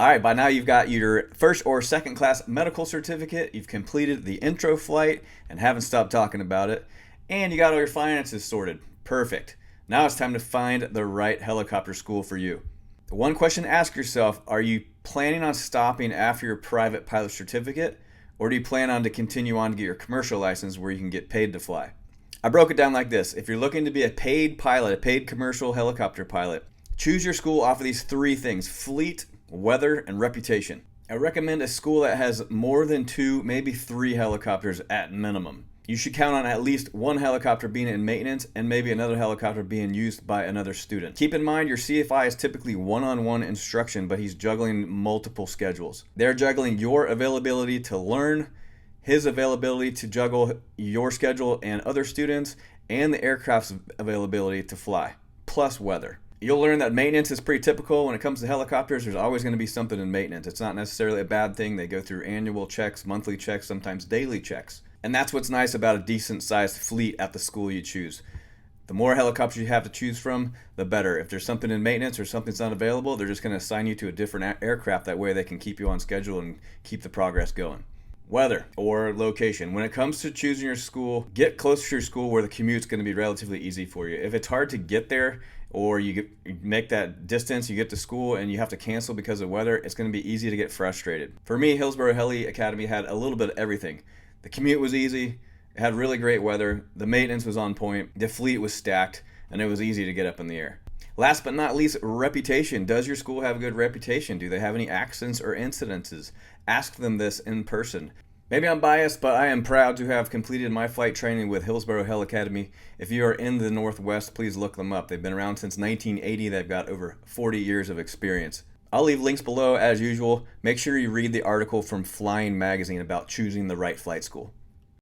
All right, by now you've got your first or second class medical certificate, you've completed the intro flight and haven't stopped talking about it, and you got all your finances sorted. Perfect. Now it's time to find the right helicopter school for you. One question to ask yourself, are you planning on stopping after your private pilot certificate, or do you plan on to continue on to get your commercial license where you can get paid to fly? I broke it down like this. If you're looking to be a paid pilot, a paid commercial helicopter pilot, choose your school off of these three things: fleet, weather, and reputation. I recommend a school that has more than 2, maybe 3 helicopters at minimum. You should count on at least one helicopter being in maintenance and maybe another helicopter being used by another student. Keep in mind your CFI is typically one-on-one instruction, but he's juggling multiple schedules. They're juggling your availability to learn, his availability to juggle your schedule and other students, and the aircraft's availability to fly, plus weather. You'll learn that maintenance is pretty typical when it comes to helicopters. There's always going to be something in maintenance. It's not necessarily a bad thing. They go through annual checks, monthly checks, sometimes daily checks. And that's what's nice about a decent sized fleet at the school you choose. The more helicopters you have to choose from, the better. If there's something in maintenance or something's not available, they're just going to assign you to a different aircraft. That way they can keep you on schedule and keep the progress going. Weather or location. When it comes to choosing your school, get closer to your school where the commute's going to be relatively easy for you. If it's hard to get there, or you make that distance, you get to school and you have to cancel because of weather, it's going to be easy to get frustrated. For me, Hillsboro Heli Academy had a little bit of everything. The commute was easy, it had really great weather, the maintenance was on point, the fleet was stacked, and it was easy to get up in the air. Last but not least, reputation. Does your school have a good reputation? Do they have any accidents or incidences? Ask them this in person. Maybe I'm biased, but I am proud to have completed my flight training with Hillsboro Heli Academy. If you are in the Northwest, please look them up. They've been around since 1980. They've got over 40 years of experience. I'll leave links below as usual. Make sure you read the article from Flying Magazine about choosing the right flight school.